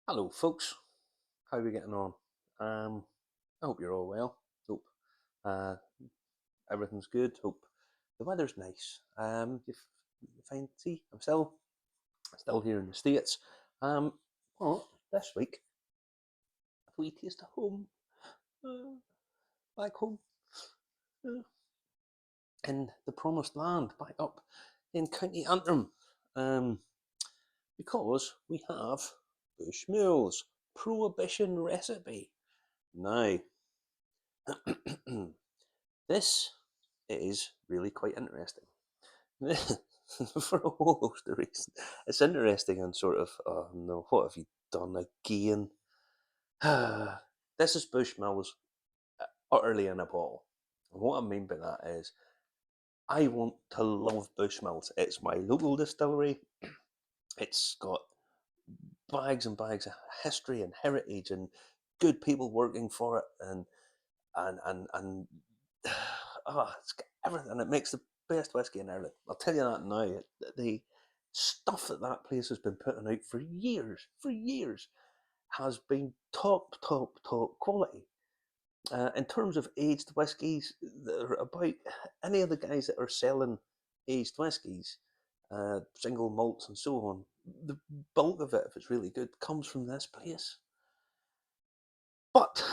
Hello, folks. How are we getting on? I hope you're all well. Hope uh, everything's good. Hope the weather's nice. You find, see, I'm still here in the States. Um, well, this week, a wee taste of home, uh, back home, uh, in the promised land, back up in County Antrim, um, because we have Bushmills Prohibition recipe. Now, this is really quite interesting. For a whole host of reasons. It's interesting and sort of, oh no, what have you done again? This is Bushmills utterly in a bottle. And what I mean by that is, I want to love Bushmills. It's my local distillery. It's got bags and bags of history and heritage and good people working for it, and it's got everything. It makes the best whiskey in Ireland. I'll tell you that now. The stuff that place has been putting out for years, has been top quality. In terms of aged whiskies, they're about any of the guys that are selling aged whiskies, single malts and so on. The bulk of it, if it's really good, comes from this place. But,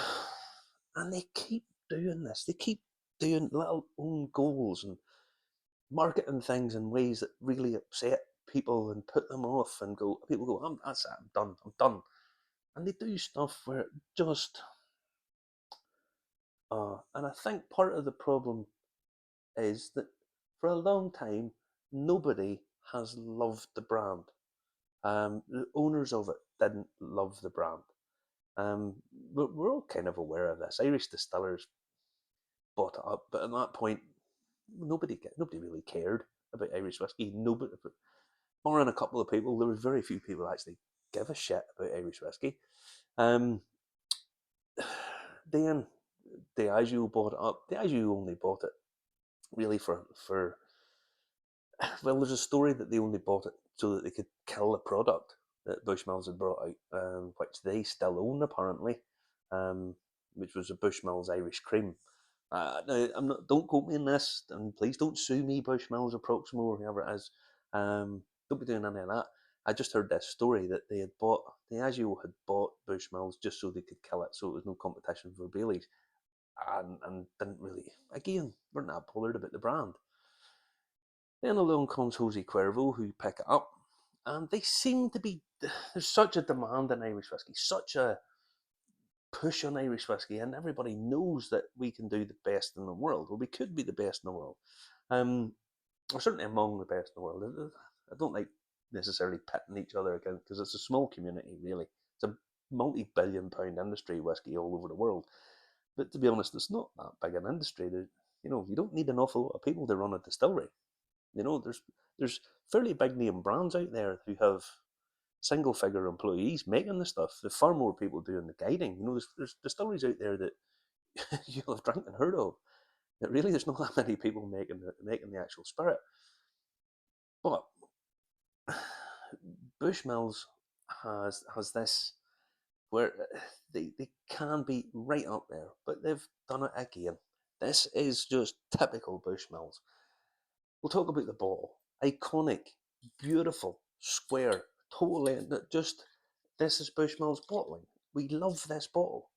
and they keep doing this. They keep doing little own goals and marketing things in ways that really upset people and put them off and go. People go, that's it. I'm done. I'm done. And they do stuff where it just. And I think part of the problem is that for a long time nobody has loved the brand. The owners of it didn't love the brand. We're all kind of aware of this. Irish distillers bought it up, but at that point, nobody really cared about Irish whiskey. Nobody, barring a couple of people, there was very few people actually give a shit about Irish whiskey. Um, then Diageo bought it up. Diageo only bought it really for well, there's a story that they only bought it so that they could kill the product that Bushmills had brought out, which they still own apparently, um, which was a Bushmills Irish cream. Now, I'm not. Don't quote me on this, and please don't sue me, Bushmills or Proximo or whoever it is. Don't be doing any of that. I just heard this story that Diageo had bought Bushmills just so they could kill it, so it was no competition for Bailey's, and didn't really, again, weren't that bothered about the brand. Then along comes Jose Cuervo, who pick it up, and they seem to be. There's such a demand in Irish whiskey, such a push on Irish whiskey, and everybody knows that we can do the best in the world, or we could be the best in the world. We're certainly among the best in the world. I don't like necessarily pitting each other against, because it's a small community, really. It's a multi-billion-pound industry, whiskey all over the world. But to be honest, it's not that big an industry. You don't need an awful lot of people to run a distillery. There's fairly big name brands out there who have single figure employees making the stuff. There's far more people doing the guiding. There's distilleries out there that you'll have drank and heard of. That really there's not that many people making the actual spirit. But Bushmills has this where they can be right up there, but they've done it again. This is just typical Bushmills. We'll talk about the bottle. Iconic, beautiful, square, totally just this is Bushmills bottling. We love this bottle,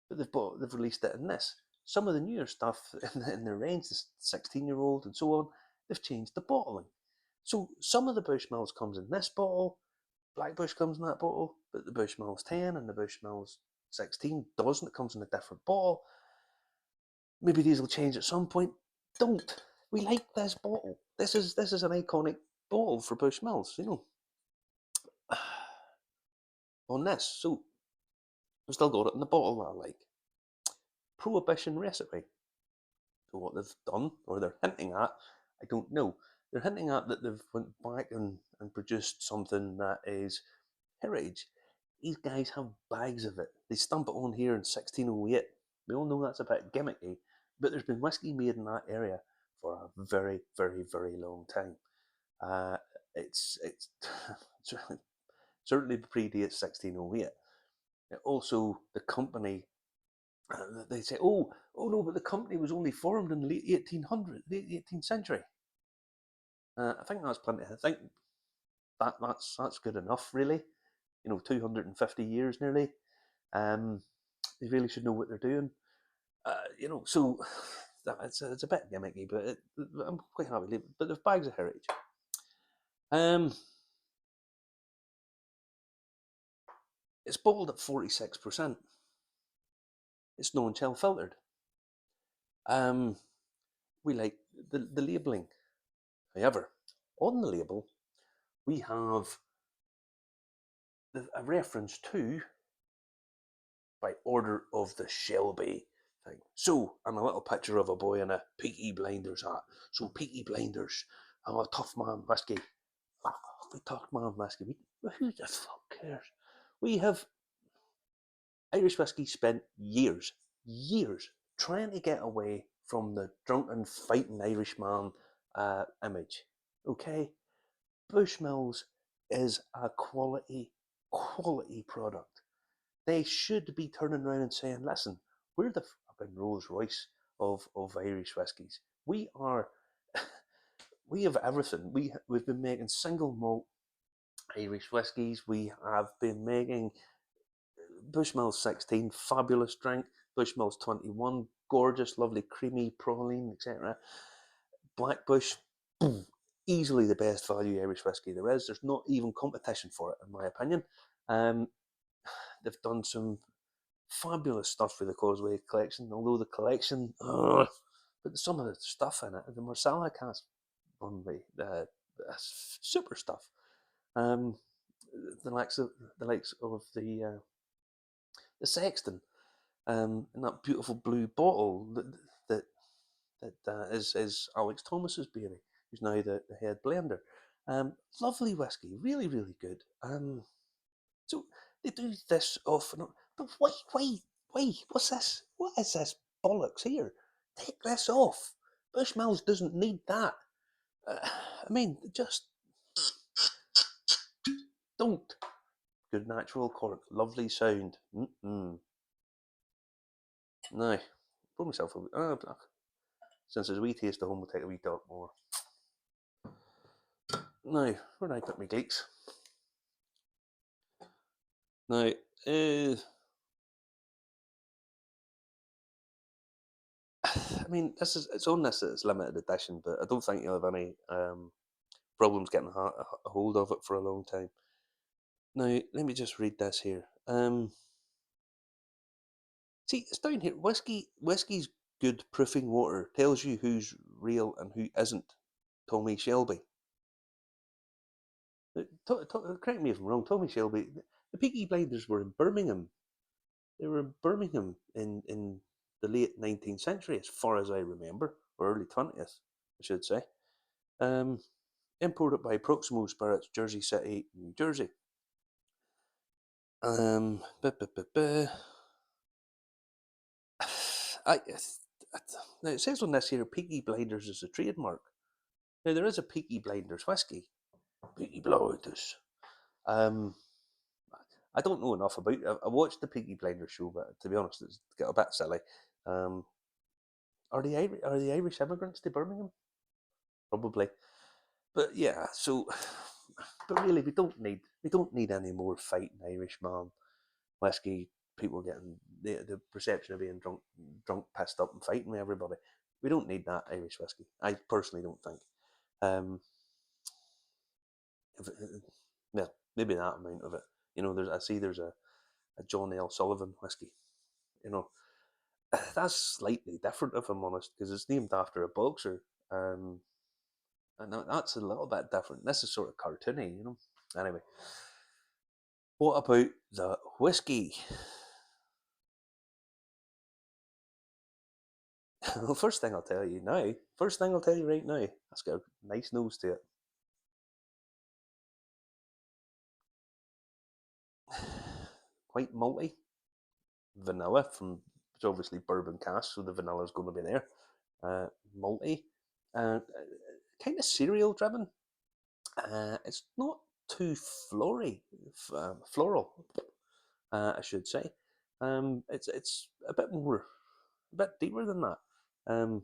but they've released it in this. Some of the newer stuff in the range, the 16-year-old and so on, they've changed the bottling. So some of the Bushmills comes in this bottle, Black Bush comes in that bottle, but the Bushmills 10 and the Bushmills 16 doesn't. It comes in a different bottle. Maybe these will change at some point. Don't. We like this bottle. This is an iconic bottle for Bushmills, on this. So I've still got it in the bottle that I like. Prohibition recipe. So what they've done, or they're hinting at, I don't know. They're hinting at that they've went back and produced something that is heritage. These guys have bags of it. They stamp it on here in 1608. We all know that's a bit gimmicky, but there's been whiskey made in that area for a very, very, very long time. Uh, it's certainly predates 1608. Also, the company, they say, oh no, but the company was only formed in the late 1800s, late 18th century. I think that's plenty. I think that's good enough, really. 250 years nearly. They really should know what they're doing. So it's a bit gimmicky, but I'm quite happy to leave it. But there's bags of heritage. It's bottled at 46%. It's non-chill filtered. We like the labelling. However, on the label, we have a reference to by order of the Shelby thing. So, and a little picture of a boy in a Peaky Blinders hat. So, Peaky Blinders, I'm a tough man whiskey. We tough man whiskey. Who the fuck cares? We have Irish whiskey spent years trying to get away from the drunken fighting Irishman image. Okay, Bushmills is a quality product. They should be turning around and saying, "Listen, we're the fucking Rolls Royce of Irish whiskies. We are, we have everything. We've been making single malt Irish whiskies. We have been making Bushmills 16, fabulous drink. Bushmills 21, gorgeous, lovely, creamy praline, etc. Blackbush, easily the best value Irish whiskey there is. There's not even competition for it, in my opinion. They've done some fabulous stuff with the Causeway collection, although the collection, but some of the stuff in it, the Marsala cask one way, super stuff. The likes of the Sexton, and that beautiful blue bottle that is Alex Thomas's baby, who's now the head blender. Lovely whiskey, really, really good. So they do this off and on. But why? What's this? What is this bollocks here? Take this off. Bushmills doesn't need that. I mean, just don't. Good natural cork, lovely sound. Now, pour myself a wee. Since there's a wee taste of home, we'll take a wee dot more. Now, where did I put my gleeks? Now, I mean, it's on this as limited edition, but I don't think you'll have any problems getting a hold of it for a long time. Now, let me just read this here. See, it's down here. Whiskey's good proofing water tells you who's real and who isn't. Tommy Shelby. Correct me if I'm wrong. Tommy Shelby. The Peaky Blinders were in Birmingham. They were in Birmingham in the late 19th century, as far as I remember, or early 20th, I should say. Imported by Proximo Spirits, Jersey City, New Jersey. Now it says on this here, Peaky Blinders is a trademark. Now there is a Peaky Blinders whiskey. Peaky Blinders. I don't know enough about it. I watched the Peaky Blinders show, but to be honest, it's got a bit silly. Are the Irish immigrants to Birmingham? Probably, but yeah. So, but really, we don't need any more fighting Irishman whiskey. People getting the perception of being drunk, pissed up, and fighting with everybody. We don't need that Irish whiskey. I personally don't think. Well, maybe that amount of it. There's a John L. Sullivan whiskey. That's slightly different, if I'm honest, because it's named after a boxer. And that's a little bit different. This is sort of cartoony, Anyway, what about the whiskey? Well, first thing I'll tell you right now, it's got a nice nose to it. Quite malty. Vanilla it's obviously bourbon cask, so the vanilla is going to be there. Malty. Kind of cereal driven. It's not too floral, I should say. It's a bit deeper than that. Um,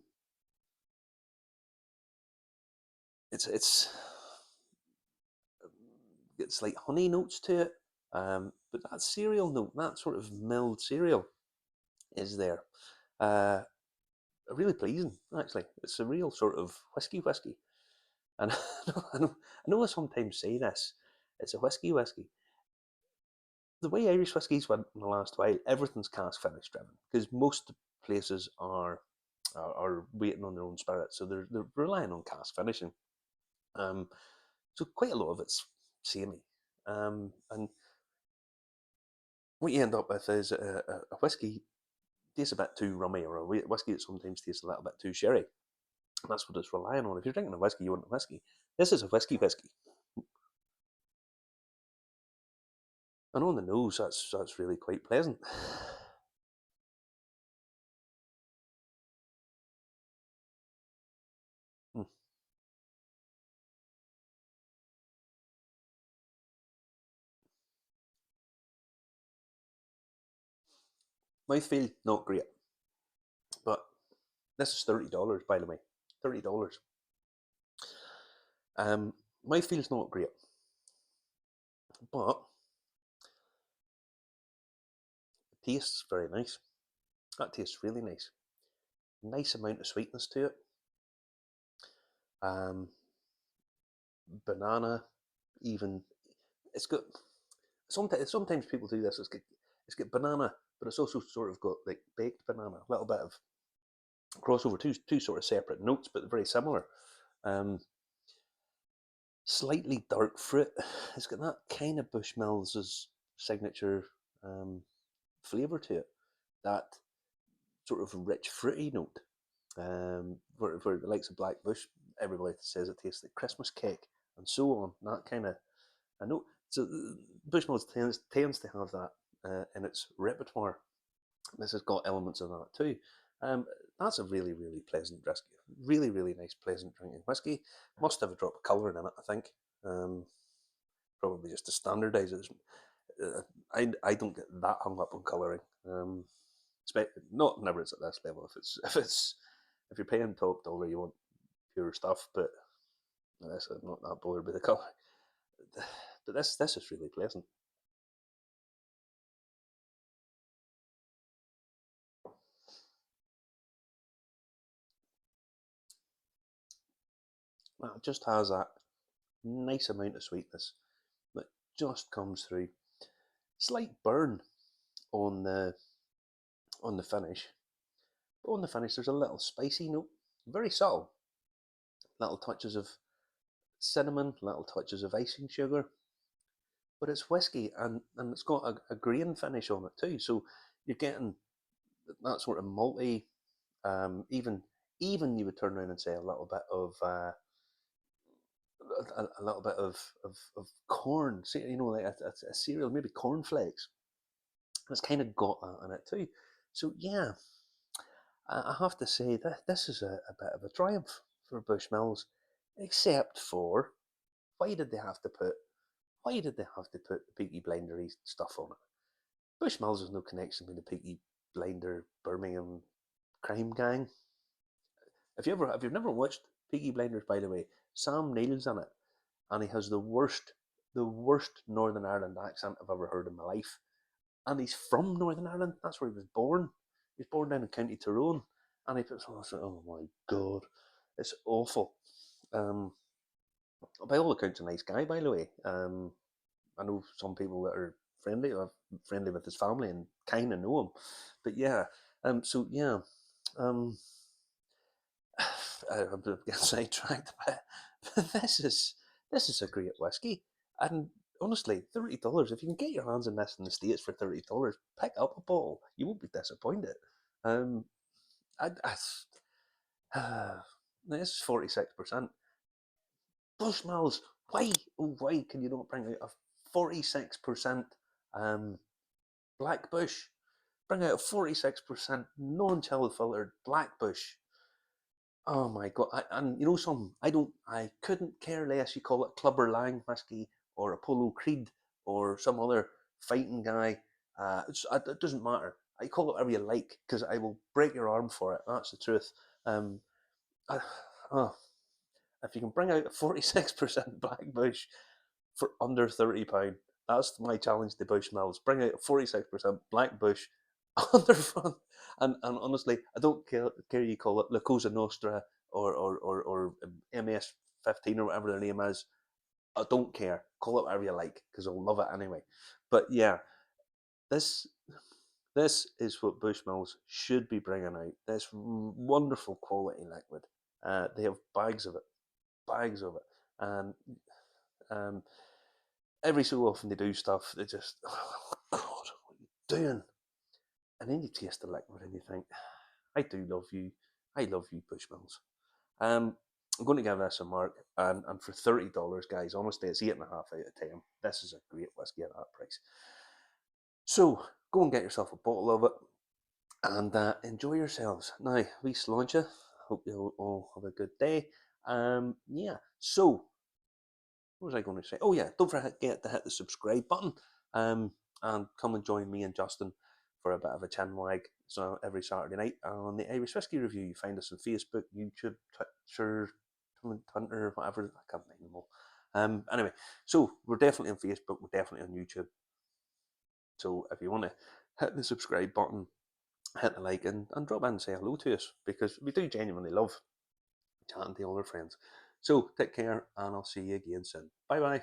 it's it's like honey notes to it, but that cereal note, that sort of milled cereal, is there. Uh, Really pleasing, actually. It's a real sort of whiskey, and I know I sometimes say this. It's a whiskey. The way Irish whiskies went in the last while, everything's cask finish driven because most places are waiting on their own spirit, so they're relying on cask finishing. Um, so quite a lot of it's samey, and what you end up with is a whiskey tastes a bit too rummy, or a whiskey that sometimes tastes a little bit too sherry. And that's what it's relying on. If you're drinking a whiskey, you want a whiskey. This is a whiskey. And on the nose, that's really quite pleasant. Mm. Mouthfeel, not great. But this is $30, by the way. $30. Um, Mouthfeel's not great. But it tastes very nice. That tastes really nice. Nice amount of sweetness to it. Um, Banana, even. It's got. Sometimes people do this. It's got banana, but it's also sort of got like baked banana. A little bit of crossover, two sort of separate notes, but very similar. Um, Slightly dark fruit. It's got that kind of Bushmills' signature flavour to it. That sort of rich fruity note. Where the likes of Black Bush, everybody says it tastes like Christmas cake, and so on. That kind of a note. So Bushmills tends to have that in its repertoire. This has got elements of that too. Um, that's a really pleasant whiskey. Really nice, pleasant drinking whiskey. Must have a drop of colouring in it, I think. Um, Probably just to standardise it. I don't get that hung up on colouring. Not never it's at this level. If you're paying top dollar, you want pure stuff. But I'm not that bothered with the colour. But this is really pleasant. It just has that nice amount of sweetness that just comes through. Slight burn on the finish, but on the finish there's a little spicy note, very subtle. Little touches of cinnamon, little touches of icing sugar, but it's whiskey and it's got a grain finish on it too. So you're getting that sort of malty, even you would turn around and say a little bit of a little bit of corn, like a cereal, maybe cornflakes. It's kind of got that in it too. So yeah, I have to say that this is a bit of a triumph for Bushmills, except for why did they have to put why did they have to put the Peaky Blindery stuff on it? Bushmills has no connection with the Peaky Blinder Birmingham crime gang. If you've never watched Peaky Blinders, by the way, Sam Neill's in it, and he has the worst Northern Ireland accent I've ever heard in my life. And he's from Northern Ireland. That's where he was born. He was born down in County Tyrone, and he puts. Oh my god, it's awful. Um, by all accounts, a nice guy, by the way. I know some people that are friendly with his family and kind of know him, but yeah. So yeah. Um, I'm getting sidetracked, but this is a great whiskey, and honestly, $30. If you can get your hands on this in the States for $30, pick up a bottle. You won't be disappointed. Um, this is 46%. Bushmills, why can you not bring out a 46% um, Black Bush? Bring out a 46% non-chill filtered Black Bush. Oh my god! And you know something? I couldn't care less. You call it Clubber Lang whiskey or Apollo Creed or some other fighting guy. It doesn't matter. I call it whatever you like because I will break your arm for it. That's the truth. Um, I, oh, if you can bring out a 46% Black Bush for under £30, that's my challenge to Bushmills. Bring out a 46% Black Bush under front. And honestly, I don't care you call it La Cosa Nostra or MS-15 or whatever their name is. I don't care. Call it whatever you like because I'll love it anyway. But yeah, this this is what Bushmills should be bringing out. This wonderful quality liquid. They have bags of it, and um, every so often they do stuff that just, oh God, what are you doing? And then you taste the liquid and you think, I do love you. I love you, Bushmills. I'm going to give this a mark, and for $30, guys, honestly, it's 8.5 out of 10. This is a great whiskey at that price. So go and get yourself a bottle of it and enjoy yourselves. Now, we sláinte. Hope you all have a good day. Yeah, so what was I going to say? Oh yeah, don't forget to hit the subscribe button. And come and join me and Justin for a bit of a chin wag. So every Saturday night on the Irish Whiskey Review. You find us on Facebook, YouTube, Twitter, Twitter, whatever. I can't name them all. Anyway, so we're definitely on Facebook. We're definitely on YouTube. So if you want to hit the subscribe button, hit the like, and drop in and say hello to us because we do genuinely love chatting to all our friends. So take care, and I'll see you again soon. Bye bye.